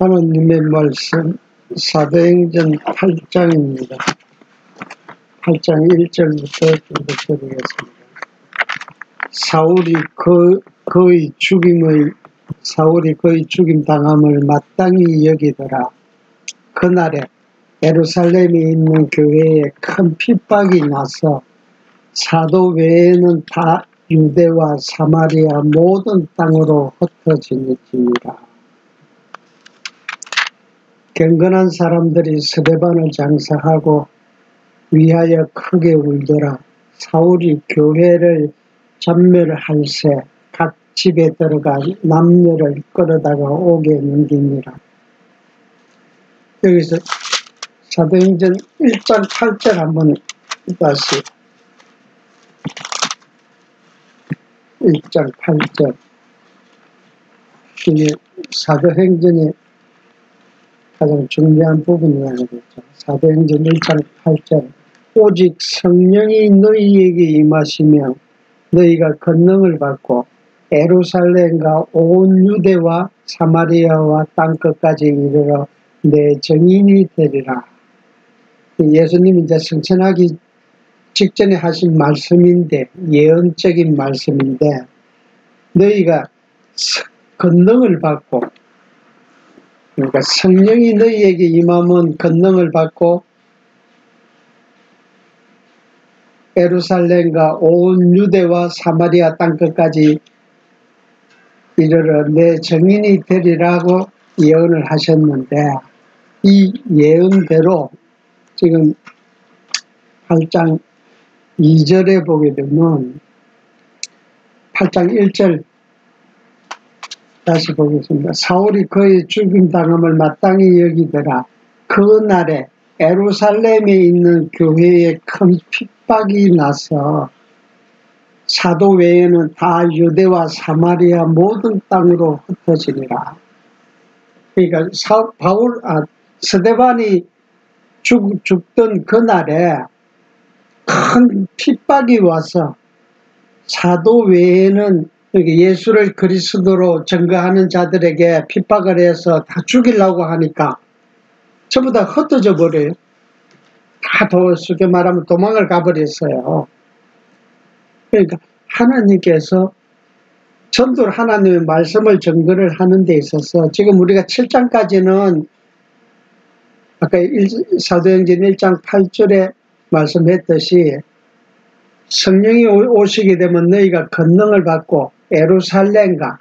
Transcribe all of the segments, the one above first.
하나님의 말씀 사도행전 8장입니다. 8장 1절부터 읽어드리겠습니다. 사울이 거의 죽임 당함을 마땅히 여기더라. 그날에 예루살렘에 있는 교회에 큰 핍박이 나서 사도 외에는 다 유대와 사마리아 모든 땅으로 흩어지니라. 경건한 사람들이 스데반을 장사하고 위하여 크게 울더라. 사울이 교회를 전멸할세 각 집에 들어가 남녀를 끌어다가 옥에 넘기니라. 여기서 사도행전 1장 8절 한번 다시 1장 8절 이게 사도행전의 가장 중요한 부분이 아니겠죠. 사도행전 1장 8절 오직 성령이 너희에게 임하시며 너희가 권능을 받고 예루살렘과 온 유대와 사마리아와 땅끝까지 이르러 내 증인이 되리라. 예수님이 이제 승천하기 직전에 하신 말씀인데, 예언적인 말씀인데, 너희가 권능을 받고, 그러니까 성령이 너희에게 임하면 권능을 받고 예루살렘과 온 유대와 사마리아 땅끝까지 이르러 내 증인이 되리라고 예언을 하셨는데, 이 예언대로 지금 8장 2절에 보게 되면 8장 1절 다시 보겠습니다. 사울이 그의 죽임당함을 마땅히 여기더라. 그날에 예루살렘에 있는 교회에 큰 핍박이 나서 사도 외에는 다 유대와 사마리아 모든 땅으로 흩어지니라. 그러니까 스데반이 죽던 그날에 큰 핍박이 와서 사도 외에는 예수를 그리스도로 증거하는 자들에게 핍박을 해서 다 죽이려고 하니까 전부 다 흩어져 버려요. 다 쉽게 말하면 도망을 가버렸어요. 그러니까 하나님께서 전도를 하나님의 말씀을 증거를 하는 데 있어서 지금 우리가 7장까지는 아까 사도행전 1장 8절에 말씀했듯이 성령이 오시게 되면 너희가 권능을 받고 예루살렘과,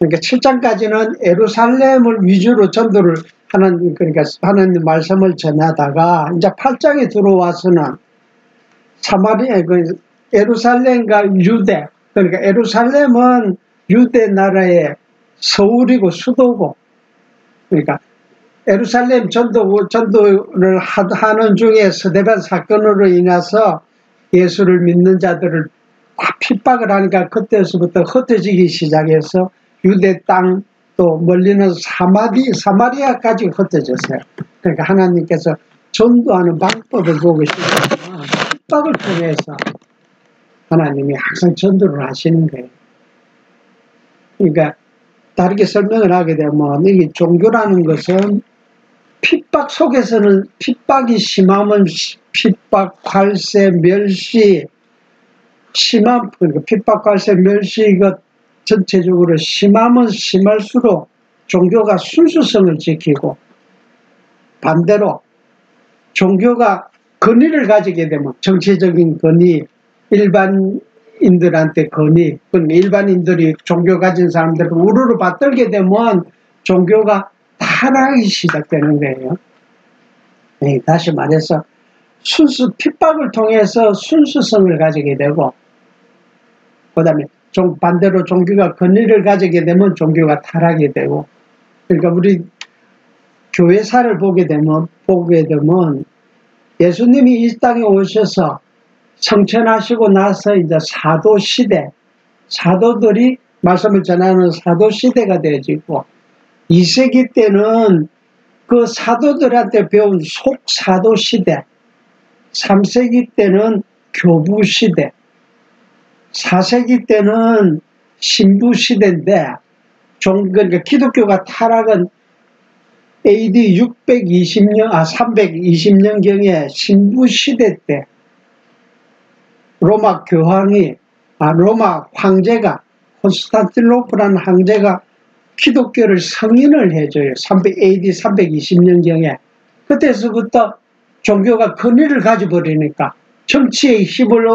그러니까 7장까지는 예루살렘을 위주로 전도를 하는, 그러니까 하나님 말씀을 전하다가 이제 8장에 들어와서는 사마리아, 예루살렘과 유대, 그러니까 예루살렘은 유대 나라의 서울이고 수도고, 그러니까 예루살렘 전도를 하는 중에 스데반 사건으로 인해서 예수를 믿는 자들을 다 핍박을 하니까 그때서부터 흩어지기 시작해서 유대 땅 또 멀리는 사마리아까지 흩어졌어요. 그러니까 하나님께서 전도하는 방법을 보고 싶으면 핍박을 통해서 하나님이 항상 전도를 하시는 거예요. 그러니까 다르게 설명을 하게 되면 이게 종교라는 것은 핍박 속에서는 핍박이 심하면 핍박, 관세, 멸시, 그러니까 핍박, 관세, 멸시가 전체적으로 심하면 심할수록 종교가 순수성을 지키고, 반대로 종교가 권위를 가지게 되면 정치적인 권위, 일반인들한테 권위, 일반인들이 종교 가진 사람들을 우르르 받들게 되면 종교가 타락이 시작되는 거예요. 네, 다시 말해서 핍박을 통해서 순수성을 가지게 되고, 그 다음에 반대로 종교가 권위를 가지게 되면 종교가 타락이 되고, 그러니까 우리 교회사를 보게 되면 예수님이 이 땅에 오셔서 성천하시고 나서 이제 사도 시대, 사도들이 말씀을 전하는 사도 시대가 되어지고, 2세기 때는 그 사도들한테 배운 속사도 시대, 3세기 때는 교부 시대, 4세기 때는 신부 시대인데, 그러니까 기독교가 타락은 AD 320년경에 신부시대 때 로마 황제가 콘스탄티노플라는 황제가 기독교를 승인을 해줘요. AD 320년경에. 그때서부터 종교가 권위를 가져버리니까 정치의 힘을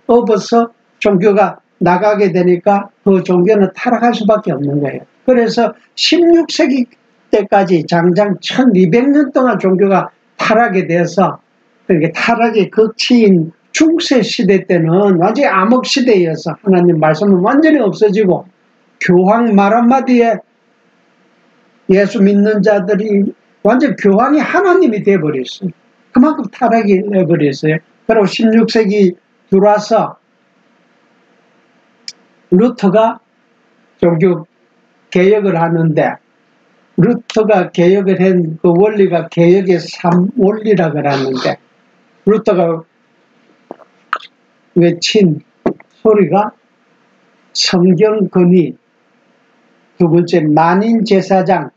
얻어서 종교가 나가게 되니까 그 종교는 타락할 수밖에 없는 거예요. 그래서 16세기 때까지 장장 1200년 동안 종교가 타락이 돼서, 그러니까 타락의 극치인 중세 시대 때는 완전히 암흑 시대여서 하나님 말씀은 완전히 없어지고 교황 말 한마디에 예수 믿는 자들이 완전 교황이 하나님이 되어버렸어요. 그만큼 타락이 되어버렸어요. 그리고 16세기 들어와서 루터가 종교 개혁을 하는데, 루터가 개혁을 한 그 원리가 개혁의 3원리라고 하는데, 루터가 외친 소리가 성경 권위, 두 번째 만인제사장,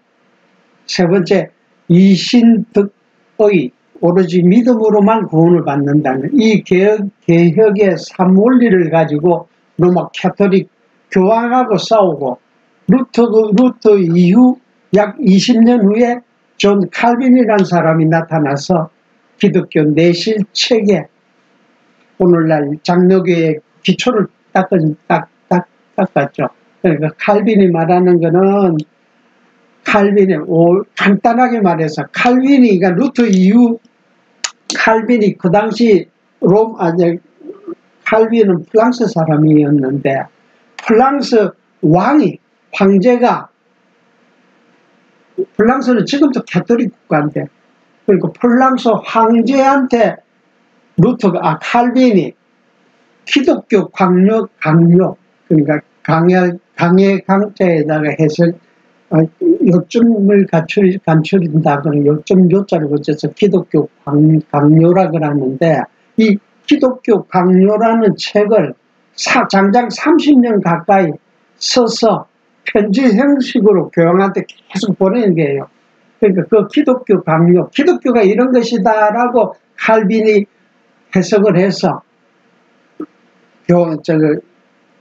세 번째 이신득의, 오로지 믿음으로만 구원을 받는다는 이 개혁의 3원리를 가지고 로마 캐톨릭 교황하고 싸우고, 루터 이후 약 20년 후에 존 칼빈이라는 사람이 나타나서 기독교 내실책에 오늘날 장로교의 기초를 닦았죠. 그러니까 칼빈이 말하는 거는, 간단하게 말해서 칼빈이가 루터 이후, 칼빈이 그 당시 칼빈은 프랑스 사람이었는데, 프랑스 황제가, 프랑스는 지금도 캐톨릭 국가인데, 그러니까 프랑스 황제한테 칼빈이 기독교 강요, 그러니까 강자에다가 해서 요점을 감추린다. 그런 요자를 붙여서 기독교 강요라고 하는데, 이 기독교 강요라는 책을 장장 30년 가까이 써서 편지 형식으로 교황한테 계속 보내는 거예요. 그러니까 그 기독교 강요, 기독교가 이런 것이다라고 칼빈이 해석을 해서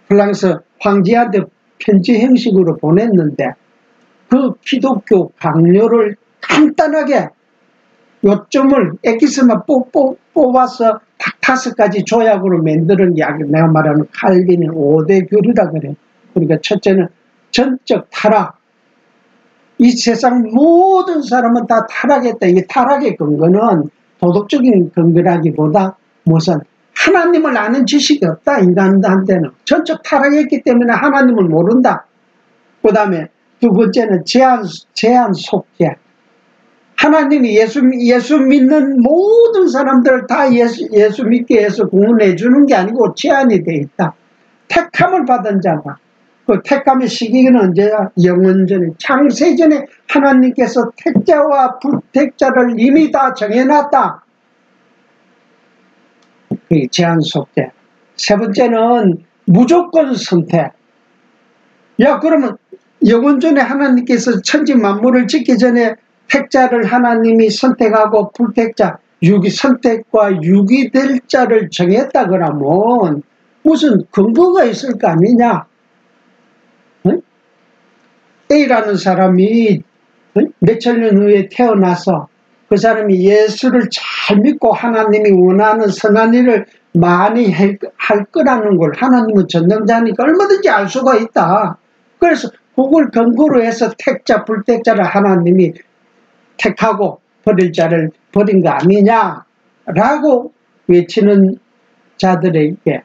프랑스 황제한테 편지 형식으로 보냈는데, 그 기독교 강요를 간단하게 요점을 엑기스만 뽑아서 5가지 조약으로 만드는 게 내가 말하는 칼빈의 5대 교리라 그래. 그러니까 첫째는 전적 타락. 이 세상 모든 사람은 다 타락했다. 이 타락의 근거는 도덕적인 근거라기보다 무슨 하나님을 아는 지식이 없다. 인간한테는 전적 타락했기 때문에 하나님을 모른다. 그 다음에 두 번째는 제한 속죄. 하나님이 예수 믿는 모든 사람들 다 예수 믿게 해서 구원해 주는 게 아니고 제한이 돼 있다. 택함을 받은 자가. 그 택함의 시기는 언제야? 영원전에, 창세전에 하나님께서 택자와 불택자를 이미 다 정해놨다. 그게 제한 속죄. 세 번째는 무조건 선택. 야, 그러면 영원전에 하나님께서 천지 만물을 짓기 전에 택자를 하나님이 선택하고 불택자, 선택과 유기될 자를 정했다 그러면 무슨 근거가 있을 거 아니냐? 응? A라는 사람이 몇천 년 후에 태어나서 그 사람이 예수를 잘 믿고 하나님이 원하는 선한 일을 많이 할 거라는 걸 하나님은 전능자니까 얼마든지 알 수가 있다. 그래서 그걸 근거로 해서 택자, 불택자를 하나님이 택하고 버릴 자를 버린 거 아니냐라고 외치는 자들에게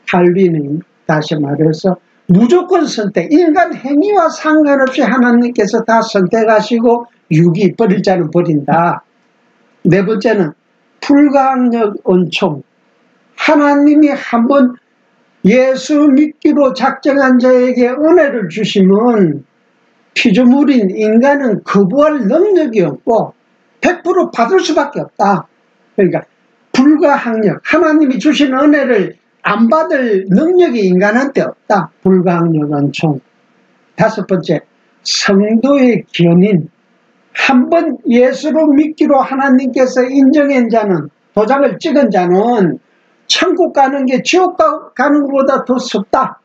칼빈이 다시 말해서 무조건 선택, 인간 행위와 상관없이 하나님께서 다 선택하시고 버릴 자는 버린다. 네 번째는 불가항력 은총. 하나님이 한번 예수 믿기로 작정한 자에게 은혜를 주시면 피조물인 인간은 거부할 능력이 없고 100% 받을 수밖에 없다. 그러니까 불가항력, 하나님이 주신 은혜를 안 받을 능력이 인간한테 없다. 불가항력 은총. 다섯 번째, 성도의 견인. 한 번 예수로 믿기로 하나님께서 인정한 자는, 도장을 찍은 자는 천국 가는 게 지옥 가는 것보다 더 쉽다.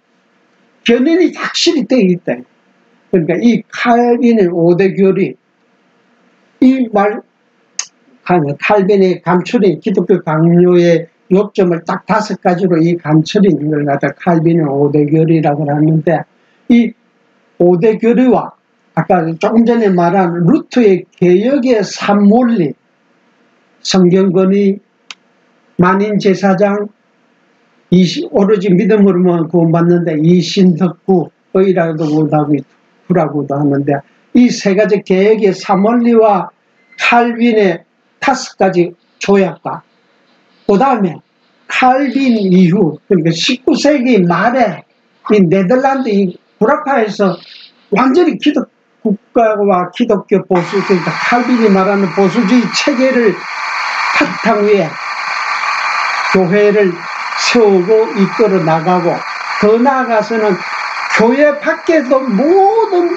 견인이 확실히 되어 있다. 그러니까 이 칼빈의 5대 교리, 이 말, 칼빈의 감추린 기독교 강요의 요점을 딱 5가지로 이 감추린 걸 갖다 칼빈의 5대 교리라고 하는데, 이 5대 교리와 아까 조금 전에 말한 루터의 개혁의 산물리, 성경권위, 만인제사장, 오로지 믿음으로만 구원받는데 이신덕구의라고도 하는데, 이 3가지 개혁의 산물리와 칼빈의 5가지 조약과 그 다음에 칼빈 이후, 그러니까 19세기 말에 이 네덜란드 이 브라파에서 완전히 국가와 기독교 보수, 그러니까 칼빈이 말하는 보수주의 체계를 바탕 위에 교회를 세우고 이끌어 나가고, 더 나아가서는 교회 밖에도 모든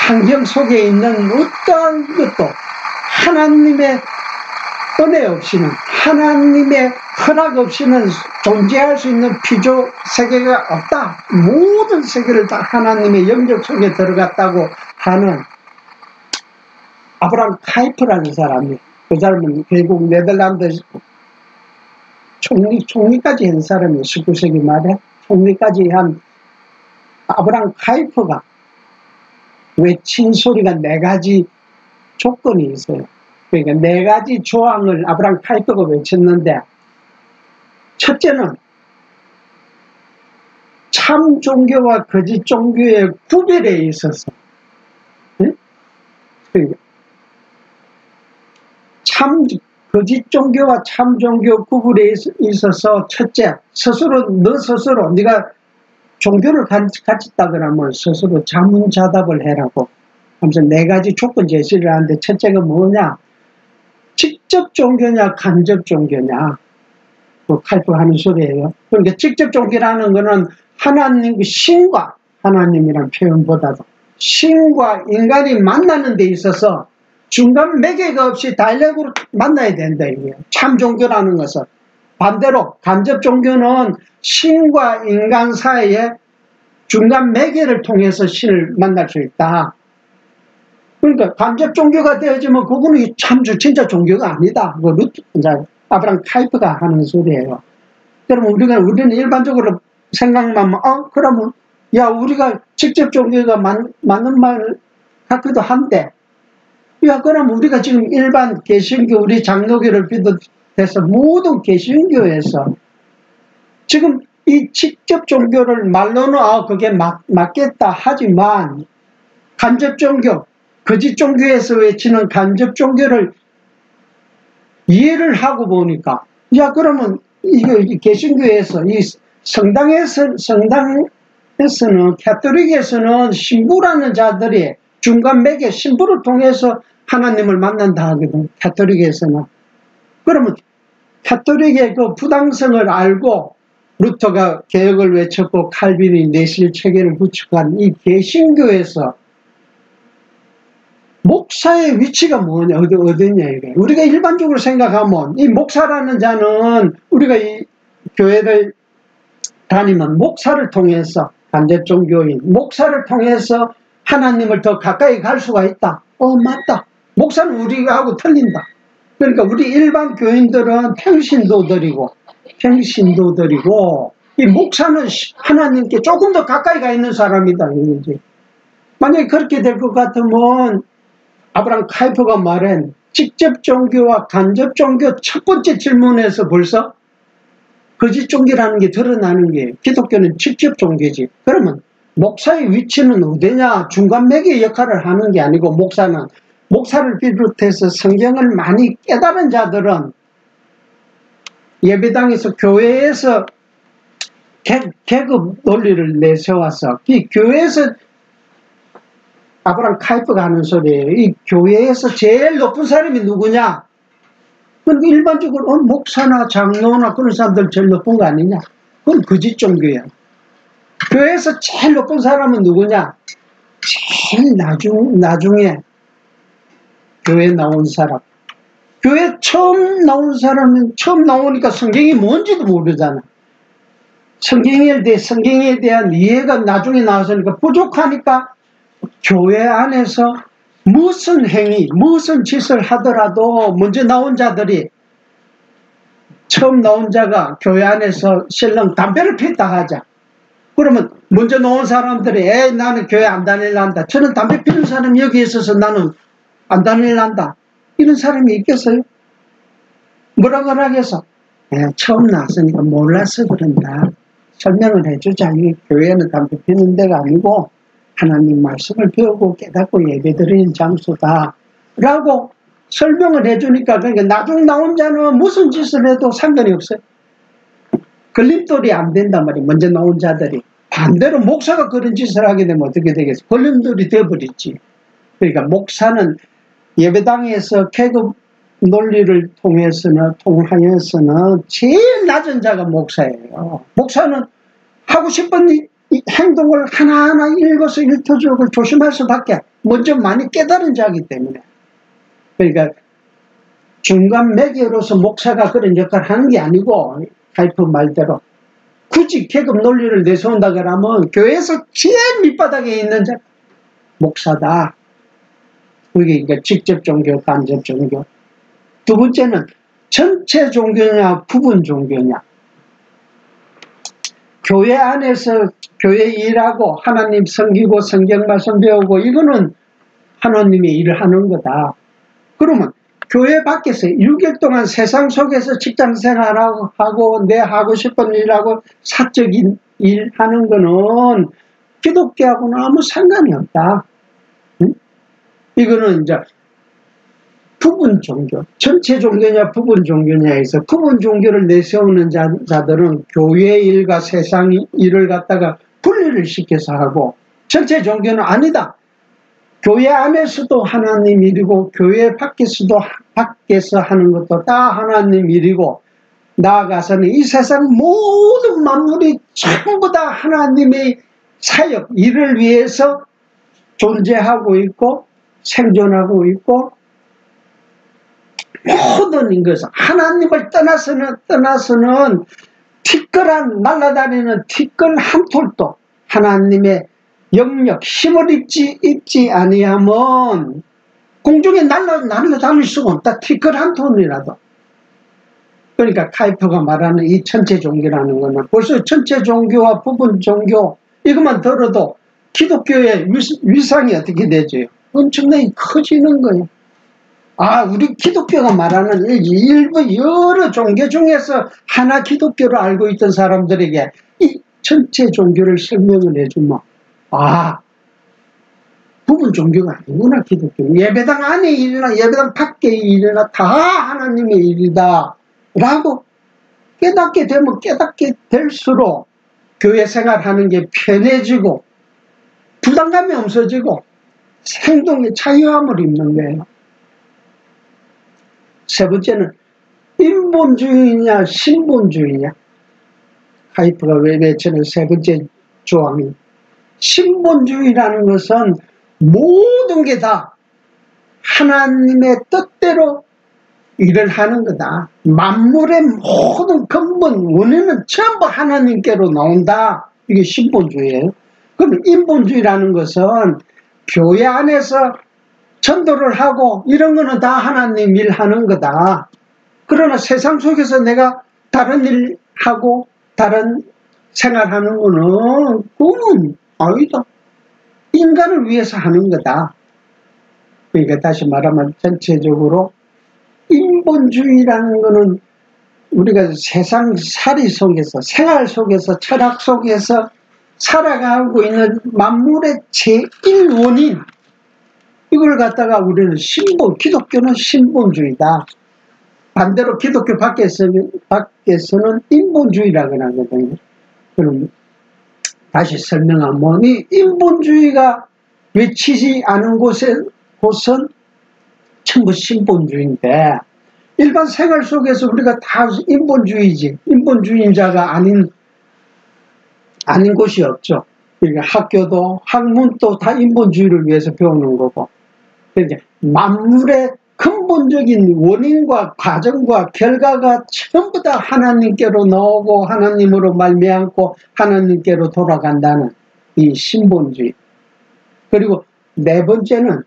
환경 속에 있는 어떠한 것도 하나님의 은혜 없이는, 하나님의 허락 없이는 존재할 수 있는 피조 세계가 없다. 모든 세계를 다 하나님의 영역 속에 들어갔다고 하는 아브라함 카이프라는 사람이, 그 사람은 결국 네덜란드 총리까지 한 사람이에요. 19세기 말에 총리까지 한 아브라함 카이프가 외친 소리가 4가지 조건이 있어요. 그러니까 4가지 조항을 아브라함 카이프가 외쳤는데, 첫째는 참 종교와 거짓 종교의 구별에 있어서, 거짓 종교와 참 종교 구별에 있어서, 첫째, 너 스스로 네가 종교를 가졌다 그러면 스스로 자문자답을 해라고 하면서 4가지 조건 제시를 하는데, 첫째가 뭐냐? 직접 종교냐 간접 종교냐, 그 칼프가 하는 소리예요. 그러니까 직접 종교라는 거는 하나님, 신과, 하나님이란 표현보다도 신과 인간이 만나는 데 있어서 중간 매개가 없이 다이렉트로 만나야 된다 이게요. 참 종교라는 것은. 반대로 간접 종교는 신과 인간 사이에 중간 매개를 통해서 신을 만날 수 있다. 그러니까 간접 종교가 되어지면 그거는 진짜 종교가 아니다. 그 아브라함 카이프가 하는 소리예요. 그러면 우리는 일반적으로 생각만, 그러면, 야, 우리가 직접 종교가 맞는 말 같기도 한데, 야, 그럼 우리가 지금 일반 개신교, 우리 장로교를 비롯해서 모든 개신교에서 지금 이 직접 종교를 말로는 그게 맞겠다 하지만, 간접 종교, 거짓 종교에서 외치는 간접 종교를 이해를 하고 보니까, 야, 그러면 이거 개신교에서, 이 성당에서는, 가톨릭에서는 신부라는 자들이 중간 매개, 신부를 통해서 하나님을 만난다 하거든, 가톨릭에서는. 그러면 가톨릭의 그 부당성을 알고 루터가 개혁을 외쳤고 칼빈이 내실 체계를 구축한 이 개신교에서 목사의 위치가 뭐냐, 어디냐, 이게. 우리가 일반적으로 생각하면, 이 목사라는 자는, 우리가 이 교회를 다니면 목사를 통해서, 간접 종교인, 목사를 통해서 하나님을 더 가까이 갈 수가 있다. 맞다. 목사는 우리하고 틀린다. 그러니까 우리 일반 교인들은 평신도 드리고, 이 목사는 하나님께 조금 더 가까이 가 있는 사람이다, 이거지. 만약에 그렇게 될 것 같으면, 아브라함 카이프가 말한 직접 종교와 간접 종교 첫 번째 질문에서 벌써 거짓 종교라는 게 드러나는 게, 기독교는 직접 종교지. 그러면 목사의 위치는 어디냐? 중간 매개 역할을 하는 게 아니고, 목사를 비롯해서 성경을 많이 깨달은 자들은 예배당에서, 교회에서 계급 논리를 내세워서, 이 교회에서, 아브라함 카이프가 하는 소리예요. 이 교회에서 제일 높은 사람이 누구냐? 그건 일반적으로 목사나 장로나 그런 사람들 제일 높은 거 아니냐? 그건 거짓 종교야. 교회에서 제일 높은 사람은 누구냐? 제일 나중에 교회 나온 사람. 교회 처음 나온 사람은 처음 나오니까 성경이 뭔지도 모르잖아. 성경에 대한 이해가 나중에 나와서니까 부족하니까 교회 안에서 무슨 행위, 무슨 짓을 하더라도 먼저 나온 자들이 처음 나온 자가 교회 안에서 실랑 담배를 피웠다 하자. 그러면 먼저 나온 사람들이 나는 교회 안 다닐란다. 저는 담배 피우는 사람이 여기 있어서 나는 안 다닐란다. 이런 사람이 있겠어요? 뭐라고 하겠어? 처음 나왔으니까 몰라서 그런다. 설명을 해주자. 이 교회는 담배 피우는 데가 아니고 하나님 말씀을 배우고 깨닫고 예배드리는 장소다. 라고 설명을 해주니까 그러니까 나중 나온 자는 무슨 짓을 해도 상관이 없어요. 걸림돌이 안 된단 말이에요. 먼저 나온 자들이. 반대로 목사가 그런 짓을 하게 되면 어떻게 되겠어요? 걸림돌이 되어버리지. 그러니까 목사는 예배당에서 계급 논리를 통하여서는 제일 낮은 자가 목사예요. 목사는 하고 싶은 행동을 하나하나 읽어서 읽혀주고 조심할 수밖에 먼저 많이 깨달은 자이기 때문에. 그러니까 중간 매개로서 목사가 그런 역할을 하는 게 아니고 하이프 말대로 굳이 계급 논리를 내세운다 그러면 교회에서 제일 밑바닥에 있는 자 목사다. 그게 그러니까 직접 종교, 간접 종교. 두 번째는 전체 종교냐 부분 종교냐. 교회 안에서 교회 일하고 하나님 섬기고 성경 말씀 배우고 이거는 하나님의 일을 하는 거다. 그러면 교회 밖에서 6일 동안 세상 속에서 직장 생활하고 내 하고 싶은 일하고 사적인 일 하는 거는 기독교하고는 아무 상관이 없다. 응? 이거는 이제 부분 종교, 전체 종교냐 부분 종교냐에서 부분 종교를 내세우는 자들은 교회 일과 세상 일을 갖다가 분리를 시켜서 하고 전체 종교는 아니다. 교회 안에서도 하나님 일이고 교회 밖에서 하는 것도 다 하나님 일이고 나아가서는 이 세상 모든 만물이 전부 다 하나님의 사역, 일을 위해서 존재하고 있고 생존하고 있고 모든 것은 하나님을 떠나서는 티끌한 날아다니는 티끌 한 톨도 하나님의 영역, 힘을 입지 아니하면 공중에 날아다닐 수가 없다. 티끌 한 톤이라도. 그러니까 카이프가 말하는 이 전체 종교라는 거는 벌써 전체 종교와 부분 종교 이것만 들어도 기독교의 위상이 어떻게 되죠? 엄청나게 커지는 거예요. 우리 기독교가 말하는 일부 여러 종교 중에서 하나 기독교를 알고 있던 사람들에게 이 전체 종교를 설명을 해주면 부분 종교가 아니구나 기독교. 예배당 안에 일이나 예배당 밖에 일이나 다 하나님의 일이다 라고 깨닫게 되면 깨닫게 될수록 교회 생활하는 게 편해지고 부담감이 없어지고 행동에 자유함을 입는 거예요. 세 번째는 인본주의냐 신본주의냐. 하이프가 외쳐는 세 번째 조항이 신본주의라는 것은 모든 게 다 하나님의 뜻대로 일을 하는 거다. 만물의 모든 근본 원인은 전부 하나님께로 나온다. 이게 신본주의예요. 그럼 인본주의라는 것은 교회 안에서 전도를 하고 이런 거는 다 하나님 일 하는 거다. 그러나 세상 속에서 내가 다른 일 하고 다른 생활하는 거는 그건 아니다. 인간을 위해서 하는 거다. 그러니까 다시 말하면 전체적으로 인본주의라는 거는 우리가 세상살이 속에서 생활 속에서 철학 속에서 살아가고 있는 만물의 제1원인 이걸 갖다가 우리는 기독교는 신본주의다. 반대로 기독교 밖에서는 인본주의라고 하거든요. 그럼 다시 설명하면 이 인본주의가 외치지 않은 곳은 전부 신본주의인데 일반 생활 속에서 우리가 다 인본주의지 인본주의자가 아닌 곳이 없죠. 그러니까 학교도 학문도 다 인본주의를 위해서 배우는 거고 그러니까 만물의 근본적인 원인과 과정과 결과가 전부 다 하나님께로 나오고 하나님으로 말미암고 하나님께로 돌아간다는 이 신본주의. 그리고 네 번째는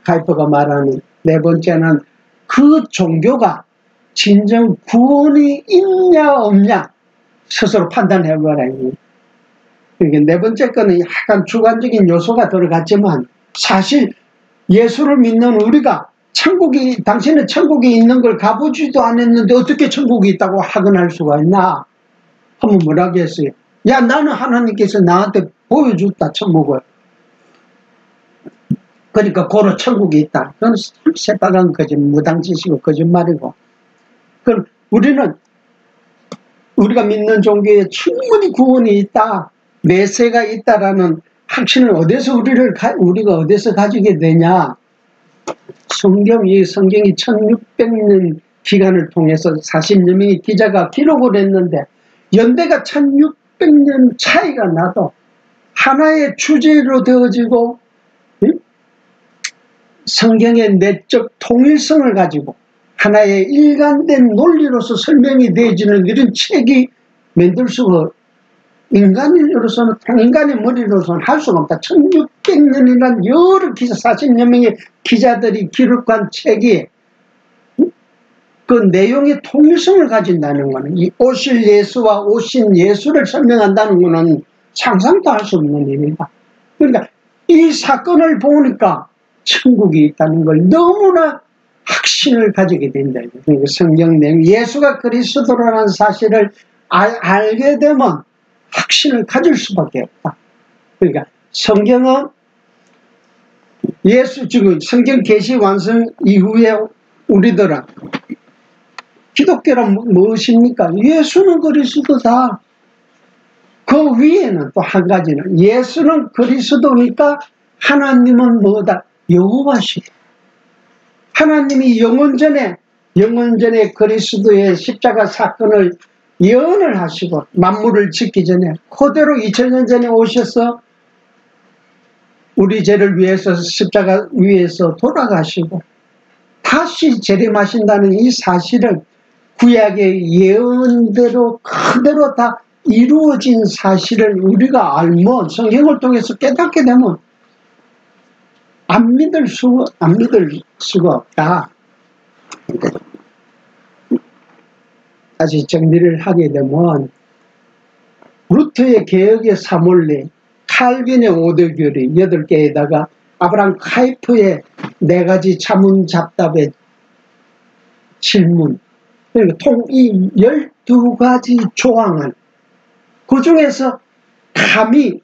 카이퍼가 말하는 네 번째는 그 종교가 진정 구원이 있냐 없냐 스스로 판단해보라. 그러니까 네 번째 거는 약간 주관적인 요소가 들어갔지만 사실 예수를 믿는 우리가 당신은 천국이 있는 걸 가보지도 않았는데 어떻게 천국이 있다고 확언할 수가 있나? 한번 뭐라고 했어요? 야, 나는 하나님께서 나한테 보여줬다, 천국을. 그러니까 고로 천국이 있다. 그건 참 새빨간 무당짓이고 거짓말이고. 그럼 우리는 우리가 믿는 종교에 충분히 구원이 있다, 내세가 있다라는 확신을 우리가 어디서 가지게 되냐? 성경이 1600년 기간을 통해서 40여 명의 기자가 기록을 했는데 연대가 1600년 차이가 나도 하나의 주제로 되어지고 성경의 내적 통일성을 가지고 하나의 일관된 논리로서 설명이 되어지는 이런 책이 만들 수가 인간으로서는 인간의 머리로서는 할 수가 없다. 1600년이란 여러 기자 40여 명의 기자들이 기록한 책이 그 내용의 통일성을 가진다는 것은 이 오실 예수와 오신 예수를 설명한다는 것은 상상도 할 수 없는 일이다. 그러니까 이 사건을 보니까 천국이 있다는 걸 너무나 확신을 가지게 된다. 그러니까 성경 내용 예수가 그리스도라는 사실을 알게 되면 확신을 가질 수밖에 없다. 그러니까 성경은 지금 성경 계시 완성 이후에 우리들은 기독교란 무엇입니까? 예수는 그리스도다. 그 위에는 또 한 가지는 예수는 그리스도니까 하나님은 뭐다? 여호와시다. 하나님이 영원전에 그리스도의 십자가 사건을 예언을 하시고 만물을 짓기 전에 그대로 2000년 전에 오셔서 우리 죄를 위해서 십자가 위에서 돌아가시고 다시 재림하신다는 이 사실을 구약의 예언대로 그대로 다 이루어진 사실을 우리가 알면 성경을 통해서 깨닫게 되면 안 믿을 수가 없다. 다시 정리를 하게 되면 루터의 개혁의 사물리, 칼빈의 오대교리 8개에다가 아브라함 카이프의 4가지 자문잡답의 질문, 그러니까 이 12가지 조항을 그 중에서 감히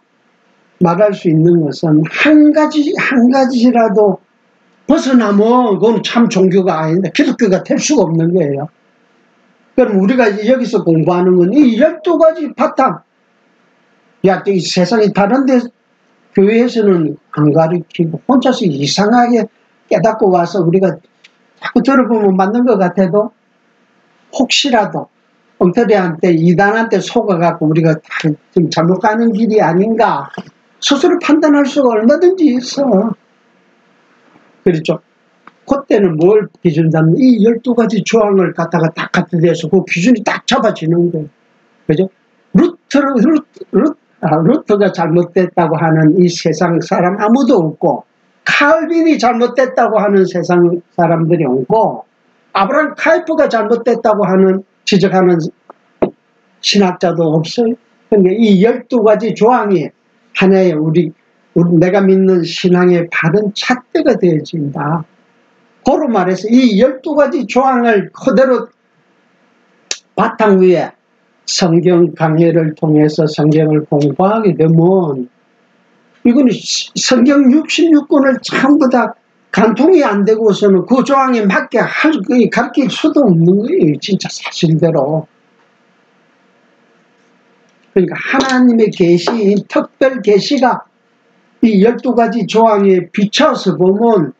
말할 수 있는 것은 한 가지라도 벗어나면 그건 참 종교가 아닌데 기독교가 될 수가 없는 거예요. 그럼 우리가 여기서 공부하는 건 이 12가지 바탕. 야, 이 세상이 다른데 교회에서는 안 가르치고 혼자서 이상하게 깨닫고 와서 우리가 자꾸 들어보면 맞는 것 같아도 혹시라도 엉터리한테 이단한테 속아갖고 우리가 지금 잘못 가는 길이 아닌가 스스로 판단할 수가 얼마든지 있어. 그렇죠? 그때는 뭘 기준 잡는 이 12가지 조항을 갖다가 딱 갖다 대서 그 기준이 딱 잡아지는 거예요. 그죠? 루터가 잘못됐다고 하는 이 세상 사람 아무도 없고, 칼빈이 잘못됐다고 하는 세상 사람들이 없고, 아브라함 카이프가 잘못됐다고 하는 지적하는 신학자도 없어요. 근데 이 12가지 조항이 하나의 내가 믿는 신앙의 바른 잣대가 되어진다. 고로 말해서 이 12가지 조항을 그대로 바탕 위에 성경 강해를 통해서 성경을 공부하게 되면 이거는 성경 66권을 전부 다 간통이 안 되고서는 그 조항에 맞게 가르칠 수도 없는 거예요. 진짜 사실대로. 그러니까 하나님의 계시, 특별 계시가 이 12가지 조항에 비춰서 보면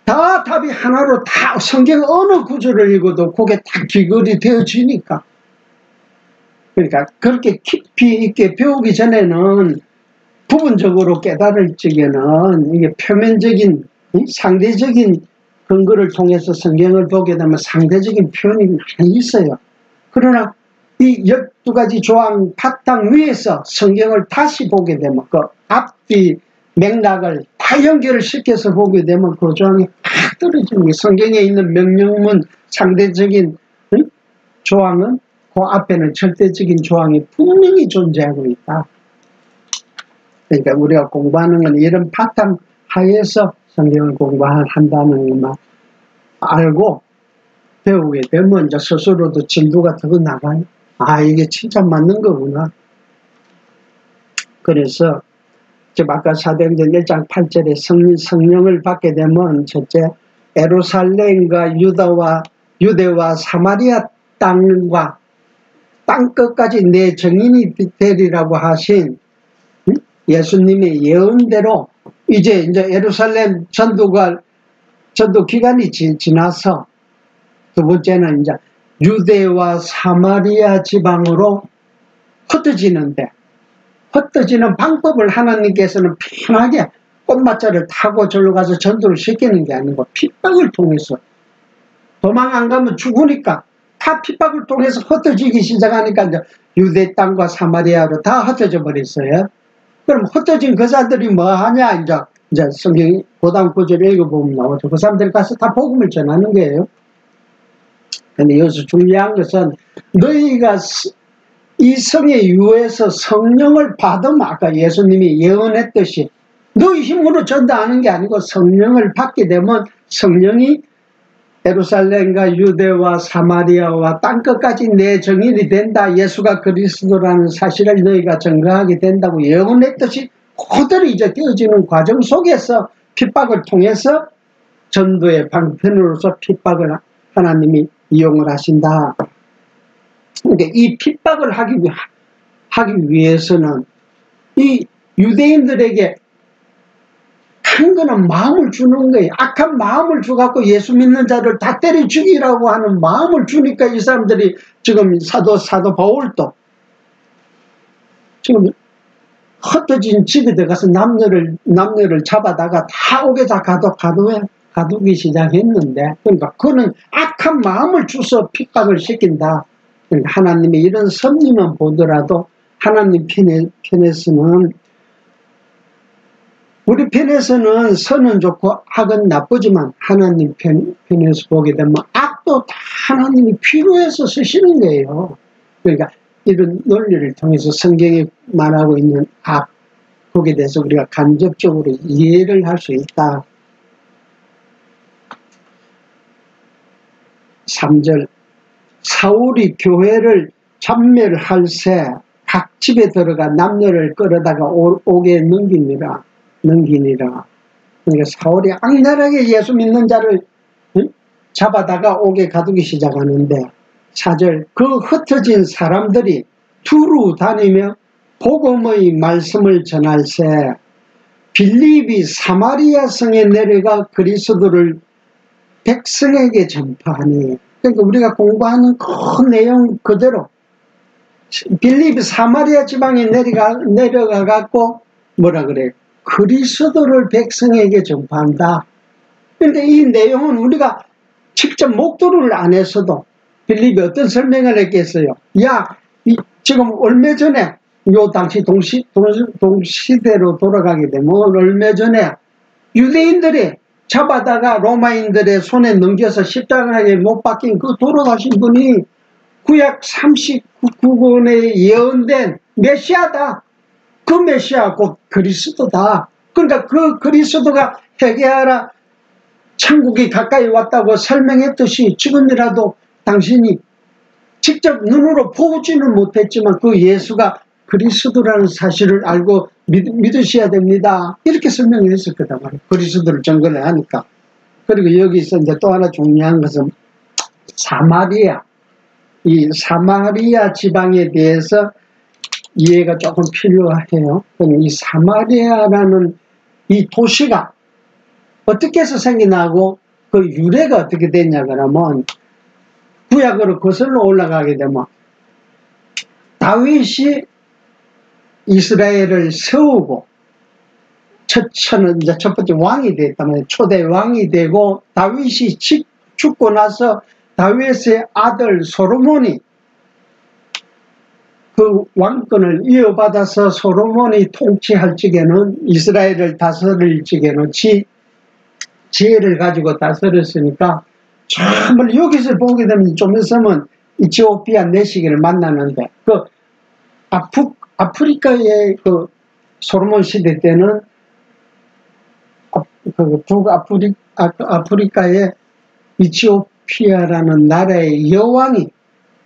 다 답이 하나로 다 성경 어느 구절을 읽어도 그게 다 귀결이 되어지니까. 그러니까 그렇게 깊이 있게 배우기 전에는 부분적으로 깨달을 적에는 이게 표면적인 상대적인 근거를 통해서 성경을 보게 되면 상대적인 표현이 많이 있어요. 그러나 이 12가지 조항 바탕 위에서 성경을 다시 보게 되면 그 앞뒤 맥락을 다 연결을 시켜서 보게 되면 그 조항이 팍 떨어지는 게 성경에 있는 명령문 상대적인 조항은 그 앞에는 절대적인 조항이 분명히 존재하고 있다. 그러니까 우리가 공부하는 건 이런 바탕 하에서 성경을 공부한다는 것만 알고 배우게 되면 이제 스스로도 진도가 더 나가요. 아, 이게 진짜 맞는 거구나. 그래서 지금 아까 사도행전 1장 8절에 성령을 받게 되면 첫째 예루살렘과 유대와 사마리아 땅과 땅끝까지 내 정인이 되리라고 하신 예수님의 예언대로 이제 예루살렘 전도 기간이 지나서 두 번째는 이제 유대와 사마리아 지방으로 흩어지는데 흩어지는 방법을 하나님께서는 편하게 꽃마차를 타고 절로 가서 전도를 시키는 게 아니고 핍박을 통해서 도망 안 가면 죽으니까 다 핍박을 통해서 흩어지기 시작하니까 이제 유대 땅과 사마리아로 다 흩어져 버렸어요. 그럼 흩어진 그 사람들이 뭐 하냐? 이제 성경 고단 구절을 읽어보면 나오죠. 그 사람들이 가서 다 복음을 전하는 거예요. 근데 여기서 중요한 것은 너희가 이 성의 유에서 성령을 받으면 아까 예수님이 예언했듯이 너희 힘으로 전도하는 게 아니고 성령을 받게 되면 성령이 예루살렘과 유대와 사마리아와 땅끝까지 내 정인이 된다. 예수가 그리스도라는 사실을 너희가 증거하게 된다고 예언했듯이 그대로 이제 되어지는 과정 속에서 핍박을 통해서 전도의 방편으로서 핍박을 하나님이 이용을 하신다. 그러니까 이 핍박을 하기 위해서는 이 유대인들에게 한 거는 마음을 주는 거예요. 악한 마음을 주갖고 예수 믿는 자를 다 때려 죽이라고 하는 마음을 주니까 이 사람들이 지금 사도 바울도 지금 흩어진 집에 들어가서 남녀를 잡아다가 다 옥에다 가두기 시작했는데, 그러니까 그는 악한 마음을 주서 핍박을 시킨다. 그러니까 하나님의 이런 섭리만 보더라도 하나님 편에서는 우리 편에서는 선은 좋고 악은 나쁘지만 하나님 편에서 보게 되면 악도 다 하나님이 필요해서 쓰시는 거예요. 그러니까 이런 논리를 통해서 성경에 말하고 있는 악, 거기에 대해서 우리가 간접적으로 이해를 할 수 있다. 3절 사울이 교회를 참멸할 새 각 집에 들어가 남녀를 끌어다가 옥에 넘기니라. 그러니까 사울이 악랄하게 예수 믿는 자를 잡아다가 옥에 가두기 시작하는데 4절 그 흩어진 사람들이 두루 다니며 복음의 말씀을 전할새 빌립이 사마리아 성에 내려가 그리스도를 백성에게 전파하니. 그러니까 우리가 공부하는 그 내용 그대로 빌립이 사마리아 지방에 내려가 갖고 뭐라 그래? 그리스도를 백성에게 전파한다. 그런데 이 내용은 우리가 직접 목도를 안 했어도 빌립이 어떤 설명을 했겠어요? 야, 지금 얼마 전에 요 당시 동시대로 돌아가게 되면 얼마 전에 유대인들이 잡아다가 로마인들의 손에 넘겨서 십자가에 못 박힌 그 돌아가신 분이 구약 39권에 예언된 메시아다. 그 메시아 곧 그리스도다. 그러니까 그 그리스도가 회개하라 천국이 가까이 왔다고 설명했듯이 지금이라도 당신이 직접 눈으로 보지는 못했지만 그 예수가 그리스도라는 사실을 알고 믿으셔야 됩니다. 이렇게 설명을 했을 거다 말이에요. 그리스도를 증거를 하니까. 그리고 여기서 이제 또 하나 중요한 것은 사마리아. 이 사마리아 지방에 대해서 이해가 조금 필요해요. 이 사마리아라는 이 도시가 어떻게 해서 생겨나고 그 유래가 어떻게 됐냐 그러면 구약으로 거슬러 올라가게 되면 다윗이 이스라엘을 세우고 처는 이제 첫 번째 왕이 됐다면 초대 왕이 되고 다윗이 죽고 나서 다윗의 아들 소로몬이 그 왕권을 이어받아서 소로몬이 통치할 적에는 이스라엘을 다스릴 적에는 지혜를 가지고 다스렸으니까 정말 여기서 보게 되면 좀 있으면 이티오피아 내시계를 만나는데 그 아프리카의 그 소로몬 시대 때는 북아프리카의 이티오피아라는 나라의 여왕이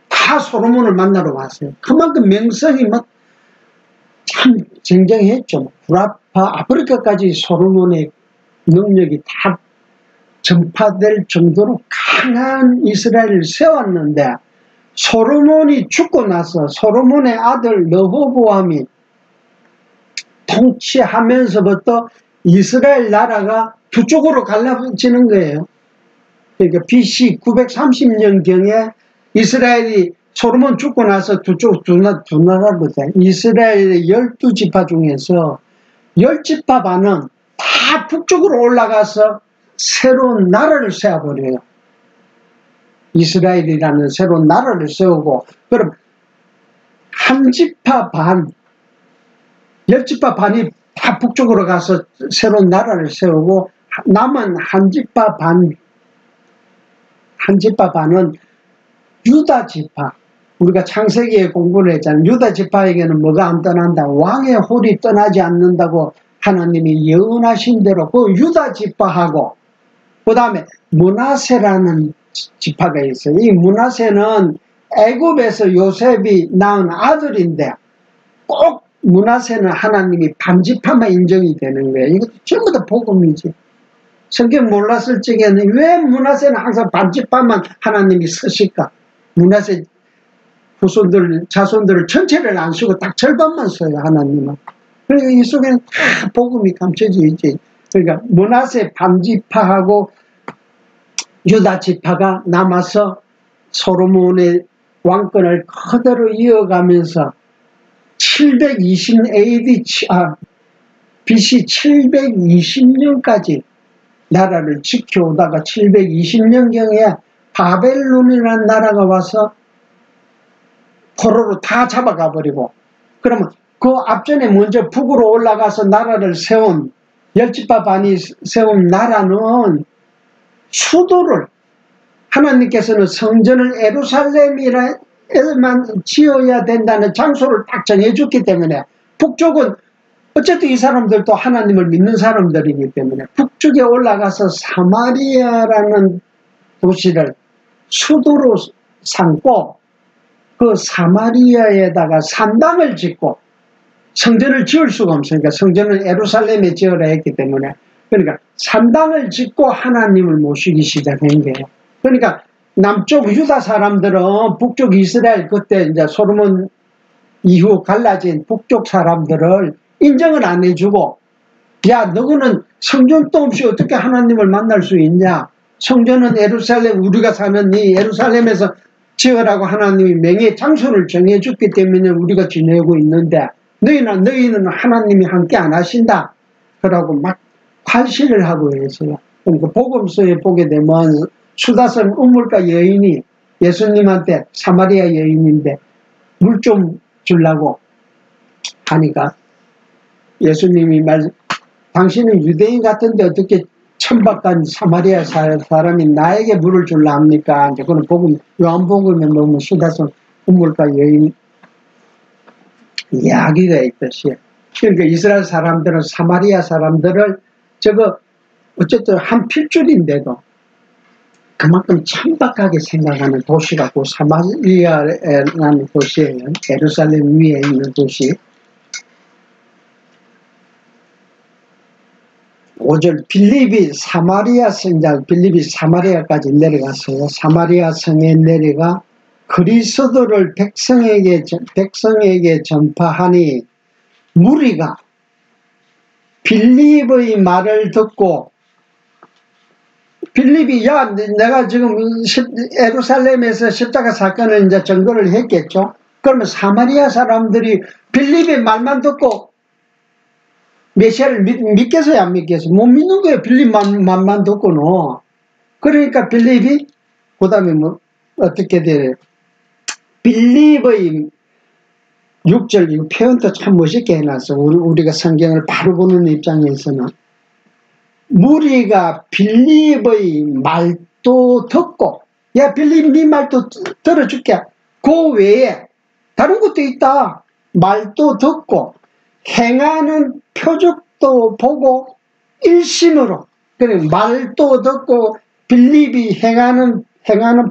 다 소로몬을 만나러 왔어요. 그만큼 명성이 막 참 쟁쟁했죠. 아프리카까지 소로몬의 능력이 다 전파될 정도로 강한 이스라엘을 세웠는데 소로몬이 죽고 나서 소로몬의 아들 르호보암이 통치하면서부터 이스라엘 나라가 두 쪽으로 갈라지는 거예요. 그러니까 BC 930년경에 이스라엘이 소로몬 죽고 나서 두 나라거든. 이스라엘의 12지파 중에서 10지파 반은 다 북쪽으로 올라가서 새로운 나라를 세워버려요. 이스라엘이라는 새로운 나라를 세우고, 그럼 한 지파 반, 10지파 반이 다 북쪽으로 가서 새로운 나라를 세우고, 남은 한 지파 반은 유다 지파. 우리가 창세기에 공부를 했잖아요. 유다 지파에게는 뭐가 안 떠난다. 왕의 홀이 떠나지 않는다고 하나님이 예언하신 대로 그 유다 지파하고, 그 다음에 므낫세라는 지파가 있어요. 이 므낫세는 애굽에서 요셉이 낳은 아들인데 꼭 므낫세는 하나님이 반지파만 인정이 되는 거예요. 이것도 전부 다 복음이지. 성경 몰랐을 적에는 왜 므낫세는 항상 반지파만 하나님이 쓰실까? 므낫세 자손들을 전체를 안 쓰고 딱 절반만 써요, 하나님은. 그러니까 이 속에는 다 복음이 감춰져 있지. 그러니까 므낫세 반지파하고 유다 지파가 남아서 소로몬의 왕권을 그대로 이어가면서 BC 720년까지 나라를 지켜오다가 720년경에 바벨론이라는 나라가 와서 포로로 다 잡아가 버리고, 그러면 그 앞전에 먼저 북으로 올라가서 나라를 세운 10지파 반이 세운 나라는 수도를 하나님께서는 성전을 예루살렘이라만 지어야 된다는 장소를 딱 정해줬기 때문에 북쪽은 어쨌든 이 사람들도 하나님을 믿는 사람들이기 때문에 북쪽에 올라가서 사마리아라는 도시를 수도로 삼고 그 사마리아에다가 산당을 짓고, 성전을 지을 수가 없으니까 성전을 예루살렘에 지으라 했기 때문에, 그러니까 산당을 짓고 하나님을 모시기 시작한 거예요. 그러니까 남쪽 유다 사람들은 북쪽 이스라엘, 그때 이제 소로몬 이후 갈라진 북쪽 사람들을 인정을 안 해주고, 야, 너희는 성전도 없이 어떻게 하나님을 만날 수 있냐? 성전은 예루살렘, 우리가 사는 이 예루살렘에서 지으라고 하나님이 명예 장소를 정해줬기 때문에 우리가 지내고 있는데, 너희는 하나님이 함께 안 하신다. 그러고 막 활시를 하고 있어요. 그러니까 복음서에 보게 되면 수다성 우물가 여인이 예수님한테, 사마리아 여인인데 물 좀 주려고 하니까 예수님이 당신은 유대인 같은데 어떻게 천박한 사마리아 사람이 나에게 물을 줄라 합니까? 이제 그런 요한복음에 보면 수다성 우물가 여인 이야기가 있듯이, 그러니까 이스라엘 사람들은 사마리아 사람들을 어쨌든 한 필줄인데도 그만큼 천박하게 생각하는 도시가 그 사마리아라는 도시예요. 예루살렘 위에 있는 도시. 5절 빌립이 사마리아 성장, 빌립이 사마리아까지 내려갔어요. 사마리아 성에 내려가 그리스도를 백성에게 전파하니 무리가 빌립의 말을 듣고, 빌립이 야, 내가 지금 예루살렘에서 십자가 사건을 이제 증거를 했겠죠. 그러면 사마리아 사람들이 빌립의 말만 듣고 메시아를 믿겠어요, 안 믿겠어요? 못 믿는 거예요. 빌립 말만 듣고는. 그러니까 빌립이 그 다음에 뭐 어떻게 돼요? 빌립의 6절 이 표현도 참 멋있게 해놨어. 우리가 성경을 바로 보는 입장에서는 무리가 빌립의 말도 듣고, 야 빌립 네 말도 들어줄게. 그 외에 다른 것도 있다. 말도 듣고 행하는 표적도 보고 일심으로, 그래 말도 듣고 빌립이 행하는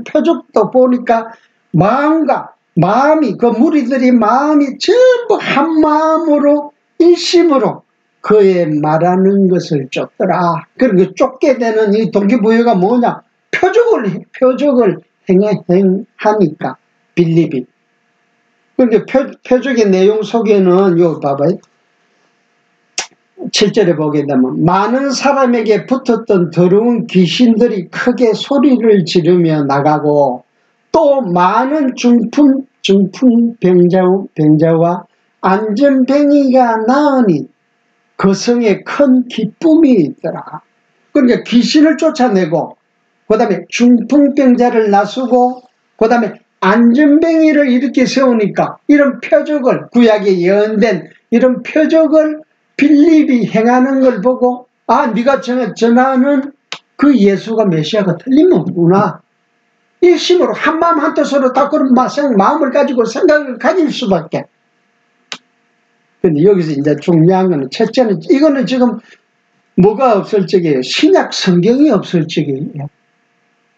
표적도 보니까 마음이 그 무리들이 마음이 전부 한 마음으로 일심으로 그의 말하는 것을 쫓더라. 그리고 쫓게 되는 이 동기부여가 뭐냐? 표적을 행하니까 빌립이. 그러니까 표적의 내용 속에는 요 봐봐요. 7절에 보게 되면 많은 사람에게 붙었던 더러운 귀신들이 크게 소리를 지르며 나가고 또 많은 중풍 병자와 안전뱅이가 나으니 그 성에 큰 기쁨이 있더라. 그러니까 귀신을 쫓아내고 그 다음에 중풍병자를 나수고 그 다음에 안전뱅이를 이렇게 세우니까 이런 표적을, 구약에 예언된 이런 표적을 빌립이 행하는 걸 보고, 아, 네가 전하는 그 예수가 메시아가 틀림없구나. 일심으로 한마음 한뜻으로 다 그런 마음을 가지고 생각을 가질 수밖에. 근데 여기서 이제 중요한 거는, 첫째는 이거는 지금 뭐가 없을 적이에요? 신약 성경이 없을 적이에요.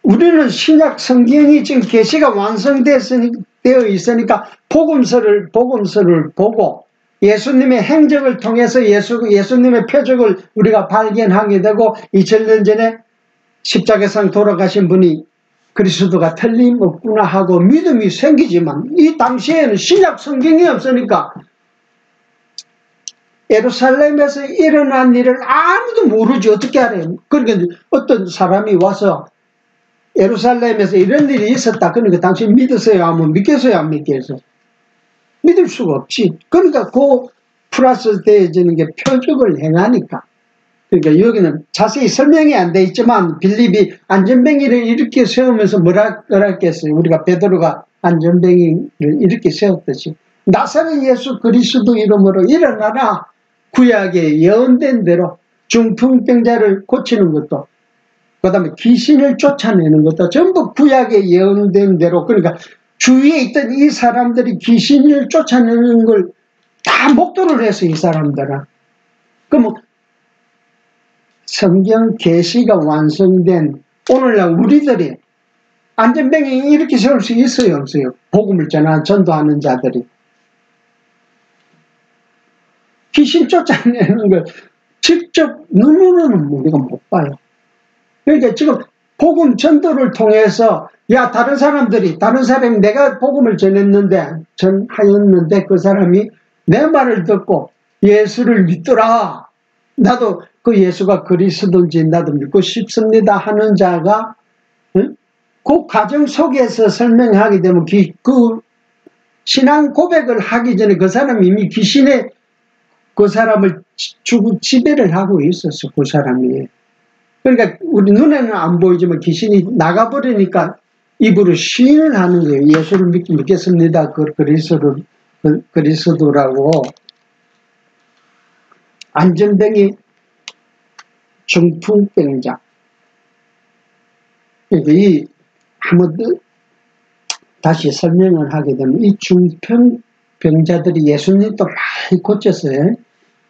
우리는 신약 성경이 지금 계시가 완성되어 있으니까 복음서를 보고 예수님의 행적을 통해서 예수님의 표적을 우리가 발견하게 되고 2000년 전에 십자가상 돌아가신 분이 그리스도가 틀림없구나 하고 믿음이 생기지만 이 당시에는 신약 성경이 없으니까 예루살렘에서 일어난 일을 아무도 모르지. 어떻게 알아요? 그러니까 어떤 사람이 와서 예루살렘에서 이런 일이 있었다. 그러니까 당신 믿으세요? 하면 믿겠어요? 안 믿겠어요? 믿을 수가 없지. 그러니까 그 플러스 되어지는 게 표적을 행하니까. 그러니까 여기는 자세히 설명이 안 돼 있지만 빌립이 안전뱅이를 이렇게 세우면서 뭐라 했겠어요? 우리가 베드로가 안전뱅이를 이렇게 세웠듯이 나사렛 예수 그리스도 이름으로 일어나라. 구약에 예언된 대로 중풍병자를 고치는 것도 그 다음에 귀신을 쫓아내는 것도 전부 구약에 예언된 대로, 그러니까 주위에 있던 이 사람들이 귀신을 쫓아내는 걸 다 목도를 해서 이 사람들은. 그럼 성경 계시가 완성된 오늘날 우리들이 안전뱅이 이렇게 세울 수 있어요, 없어요? 복음을 전도하는 자들이. 귀신 쫓아내는 걸 직접 눈으로는 우리가 못 봐요. 그러니까 지금 복음 전도를 통해서 야 다른 사람이 내가 복음을 전하였는데 그 사람이 내 말을 듣고 예수를 믿더라. 나도 그 예수가 그리스도인지 나도 믿고 싶습니다 하는 자가 그 과정 속에서 설명하게 되면 그 신앙 고백을 하기 전에 그 사람이 이미 귀신의 그 사람을 지배를 하고 있었어. 그 사람이. 그러니까 우리 눈에는 안 보이지만 귀신이 나가버리니까 입으로 시인을 하는 거예요. 예수를 믿겠습니다. 그리스도라고. 안전뱅이 중풍병자. 그러니까 한번 다시 설명을 하게 되면 이 중풍병자들이 예수님도 많이 고쳤어요.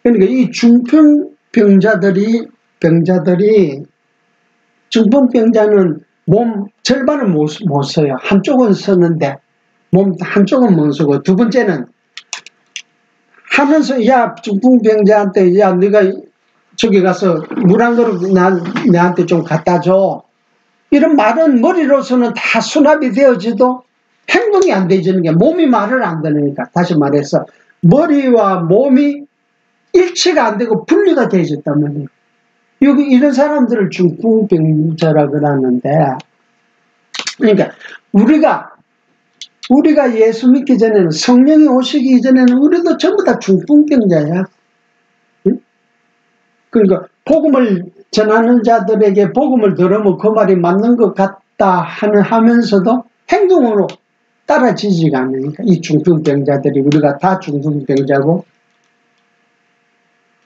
그러니까 이 중풍병자들이 중풍병자는 몸 절반을 못 써요. 한쪽은 쓰는데 몸 한쪽은 못 쓰고, 두 번째는 하면서 야 중풍병자한테 야 네가 저기 가서 물 한 그릇 나한테 좀 갖다 줘. 이런 말은 머리로서는 다 수납이 되어지도 행동이 안 되지는 게 몸이 말을 안 들으니까. 다시 말해서 머리와 몸이 일치가 안 되고 분리가 되어졌단 말이에요. 여기 이런 사람들을 중풍병자라 그러는데, 그러니까 우리가 예수 믿기 전에는, 성령이 오시기 전에는 우리도 전부 다 중풍병자야. 응? 그러니까 복음을 전하는 자들에게 복음을 들으면 그 말이 맞는 것 같다 하면서도 행동으로 따라지지가 않으니까 이 중풍병자들이 우리가 다 중풍병자고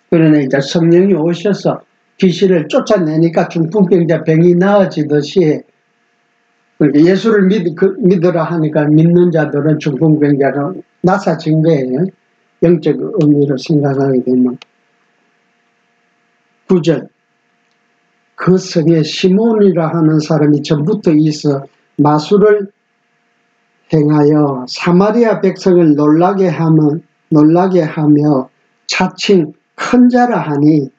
그러나 이제 성령이 오셔서 귀신을 쫓아내니까 중풍병자 병이 나아지듯이 예수를 믿으라 하니까 믿는 자들은 중풍병자가 나사진 거예요. 영적 의미로 생각하게 되면 9절 그 성에 시몬이라 하는 사람이 전부터 있어 마술을 행하여 사마리아 백성을 놀라게 하며 차칭 큰 자라 하니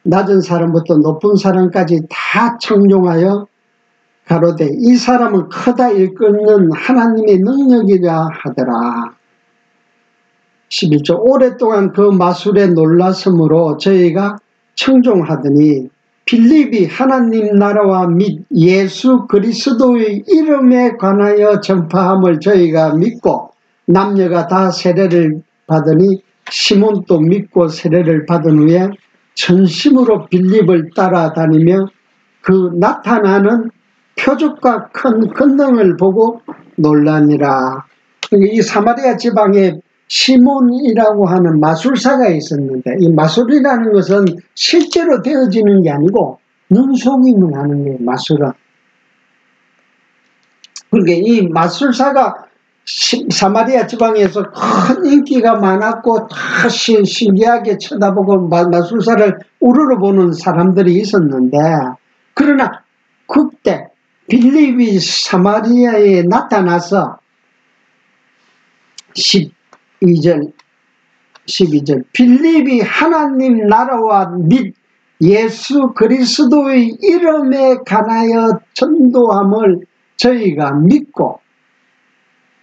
낮은 사람부터 높은 사람까지 다 청종하여 가로되 이 사람은 크다 일컫는 하나님의 능력이라 하더라. 11절 오랫동안 그 마술에 놀랐으므로 저희가 청종하더니 빌립이 하나님 나라와 및 예수 그리스도의 이름에 관하여 전파함을 저희가 믿고 남녀가 다 세례를 받으니 시몬도 믿고 세례를 받은 후에 전심으로 빌립을 따라다니며 그 나타나는 표적과 큰 권능을 보고 놀라니라. 이 사마리아 지방에 시몬이라고 하는 마술사가 있었는데 이 마술이라는 것은 실제로 되어지는 게 아니고 눈속임을 하는 거예요. 마술은. 그러니까 이 마술사가 사마리아 지방에서 큰 인기가 많았고 다 신기하게 쳐다보고 마술사를 우러러보는 사람들이 있었는데 그러나 그때 빌립이 사마리아에 나타나서 12절 빌립이 하나님 나라와 및 예수 그리스도의 이름에 관하여 전도함을 저희가 믿고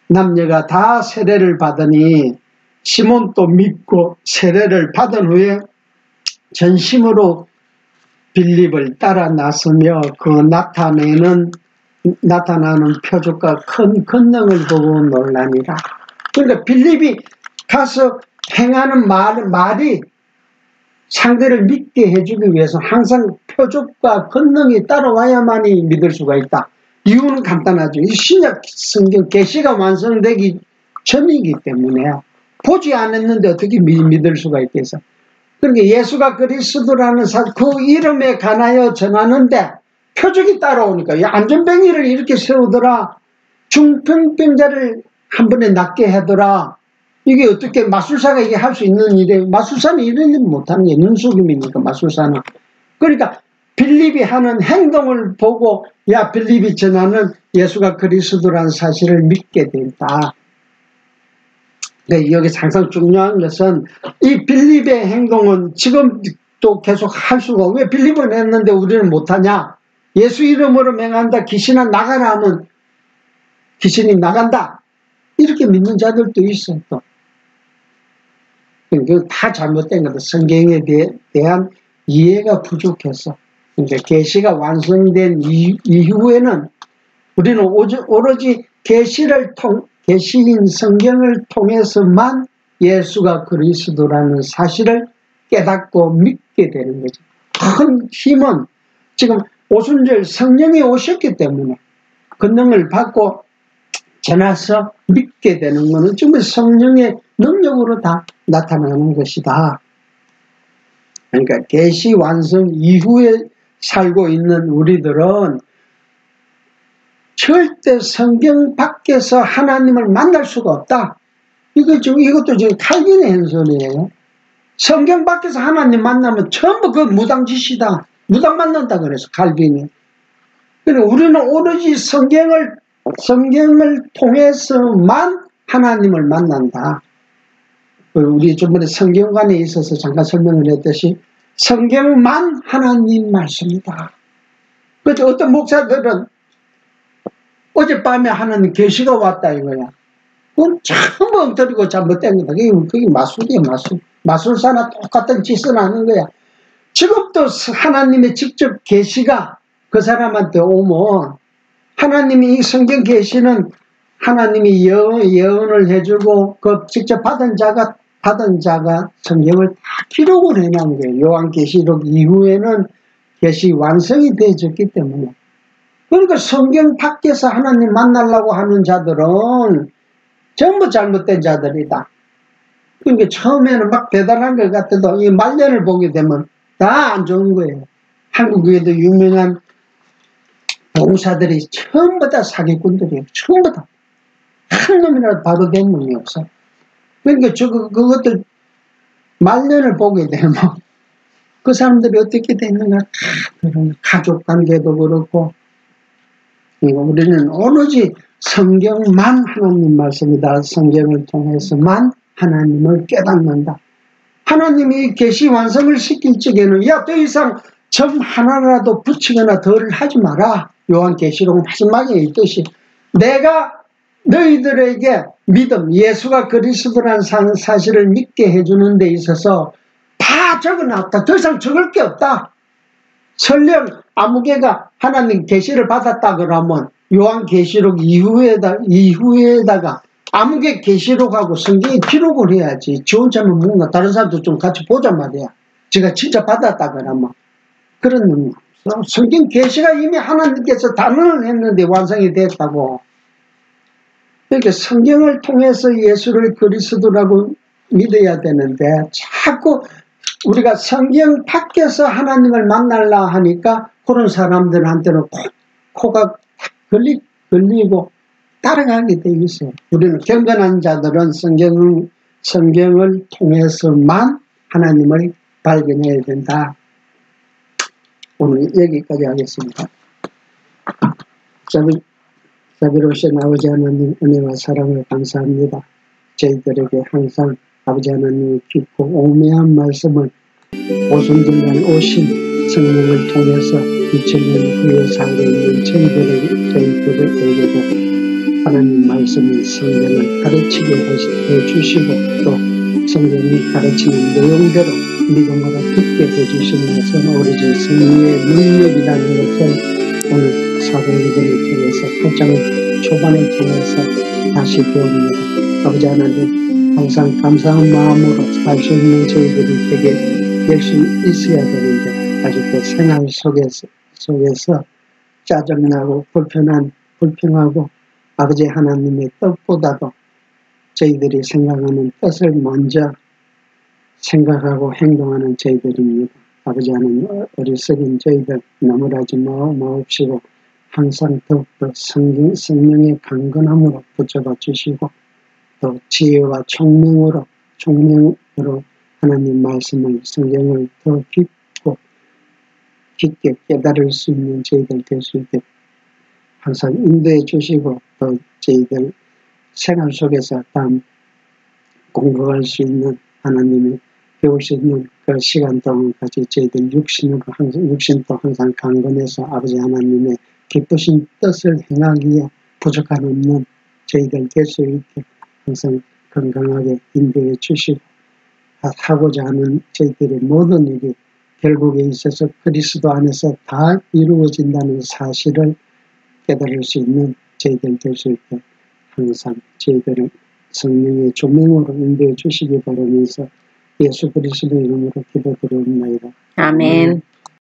남녀가 다 세례를 받으니 시몬도 믿고 세례를 받은 후에 전심으로 빌립을 따라 나서며 그 나타나는 표적과 큰 권능을 보고 놀라니라. 그러니까 빌립이 가서 행하는 말이 상대를 믿게 해주기 위해서 항상 표적과 권능이 따라와야만이 믿을 수가 있다. 이유는 간단하죠. 이 신약 성경 계시가 완성되기 전이기 때문에 보지 않았는데 어떻게 믿을 수가 있겠어. 그러니까 예수가 그리스도라는 그 이름에 관하여 전하는데 표적이 따라오니까 안전뱅이를 이렇게 세우더라. 중풍병자를 한 번에 낫게 하더라. 이게 어떻게 마술사가 이게 할 수 있는 일이에요. 마술사는 이런 일 못하는 게 눈속임이니까 마술사는. 그러니까 빌립이 하는 행동을 보고 야 빌립이 전하는 예수가 그리스도라는 사실을 믿게 된다. 네, 여기서 항상 중요한 것은 이 빌립의 행동은 지금도 계속 할 수가 왜 빌립은 했는데 우리는 못하냐. 예수 이름으로 맹한다. 귀신아 나가라 하면 귀신이 나간다. 이렇게 믿는 자들도 있어. 또. 그건 다 잘못된 거다. 성경에 대한 이해가 부족해서. 그러니까 계시가 완성된 이후에는 우리는 오로지 계시인 성경을 통해서만 예수가 그리스도라는 사실을 깨닫고 믿게 되는 거죠. 큰 힘은 지금 오순절 성령이 오셨기 때문에 권능을 받고 전해서 믿게 되는 것은 정말 성령의 능력으로 다 나타나는 것이다. 그러니까 계시 완성 이후에 살고 있는 우리들은 절대 성경 밖에서 하나님을 만날 수가 없다. 이것도 지금 칼빈의 현설이에요. 성경 밖에서 하나님 만나면 전부 그 무당짓이다. 무당 만난다 그래서 칼빈이. 그러니까 우리는 오로지 성경을 통해서만 하나님을 만난다. 우리 저번에 성경관에 있어서 잠깐 설명을 했듯이 성경만 하나님 말씀이다. 그래서 어떤 목사들은 어젯밤에 하나님 계시가 왔다 이거야. 그건 전부 엉터리고 잘못된 거다. 그게 마술이야 마술. 마술사나 똑같은 짓을 하는 거야. 지금도 하나님의 직접 계시가 그 사람한테 오면 하나님이 이 성경 계시는 하나님이 예언을 해주고 그 직접 받은 자가 받은 자가 성경을 다 기록을 해놓은 거예요. 요한계시록 이후에는 계시 완성이 되어졌기 때문에. 그러니까 성경 밖에서 하나님 만나려고 하는 자들은 전부 잘못된 자들이다. 그러니까 처음에는 막 대단한 것 같아도 이 말년을 보게 되면 다 안 좋은 거예요. 한국에도 유명한 봉사들이 전부 다 사기꾼들이에요. 전부 다. 한 놈이라도 바로 된 놈이 없어. 그러니까 그것들 말년을 보게 되면 그 사람들이 어떻게 되는가, 가족 관계도 그렇고, 우리는 오로지 성경만 하나님 말씀이다. 성경을 통해서만 하나님을 깨닫는다. 하나님이 계시 완성을 시킬 적에는 야, 더 이상 점 하나라도 붙이거나 덜 하지 마라. 요한계시록 마지막에 있듯이 내가 너희들에게 믿음, 예수가 그리스도라는 사실을 믿게 해주는 데 있어서 다 적어놨다. 더 이상 적을 게 없다. 설령 아무개가 하나님 계시를 받았다 그러면 요한계시록 이후에다가 아무개 계시록하고 성경에 기록을 해야지. 지 혼자면 뭔가 다른 사람도 좀 같이 보자 말이야. 제가 진짜 받았다 그러면. 그런 의미 없어. 성경 계시가 이미 하나님께서 단언을 했는데 완성이 됐다고. 그러니까 성경을 통해서 예수를 그리스도라고 믿어야 되는데 자꾸 우리가 성경 밖에서 하나님을 만나려 하니까 그런 사람들한테는 코가 걸리고 따라가게 돼 있어요. 우리는 경건한 자들은 성경을 통해서만 하나님을 발견해야 된다. 오늘 여기까지 하겠습니다. 자비로우신 아버지 하나님 은혜와 사랑을 감사합니다. 저희들에게 항상 아버지 하나님의 깊고 오묘한 말씀을 오순절날 오신 성령을 통해서 2000년 후에 살고 있는 저희들에게도 하나님 말씀의 성경을 가르치게 해주시고 또 성경이 가르치는 내용대로 믿음으로 듣게 해주시는 것은 오로지 성령의 능력이라는 것을 오늘 사도행전을 통해서 8장 초반을 통해서 다시 배웁니다. 아버지 하나님 항상 감사한 마음으로 살 수 있는 저희들이 되게 열심히 있어야 되는데 아직도 생활 속에서 짜증나고 불평하고 아버지 하나님의 뜻보다도 저희들이 생각하는 뜻을 먼저 생각하고 행동하는 저희들입니다. 아버지 하나님 어리석은 저희들 나무라지 마옵시고 항상 더욱더 성령의 강건함으로 붙잡아 주시고 또 지혜와 총명으로 하나님 말씀을 성경을 더 깊게 깨달을 수 있는 저희들 될 수 있게 항상 인도해 주시고 또 저희들 생활 속에서 다음 공부할 수 있는 하나님의 배울 수 있는 그 시간 동안까지 저희들 육신도 항상 강건해서 아버지 하나님의 기쁘신 뜻을 행하기에 부족한 없는 저희들 될 수 있게 항상 건강하게 인도해 주시고 하고자 하는 저희들의 모든 일이 결국에 있어서 그리스도 안에서 다 이루어진다는 사실을 깨달을 수 있는 저희들 될 수 있게 항상 저희들을 성령의 조명으로 인도해 주시기 바라면서 예수 그리스도의 이름으로 기도드리옵나이다. 아멘.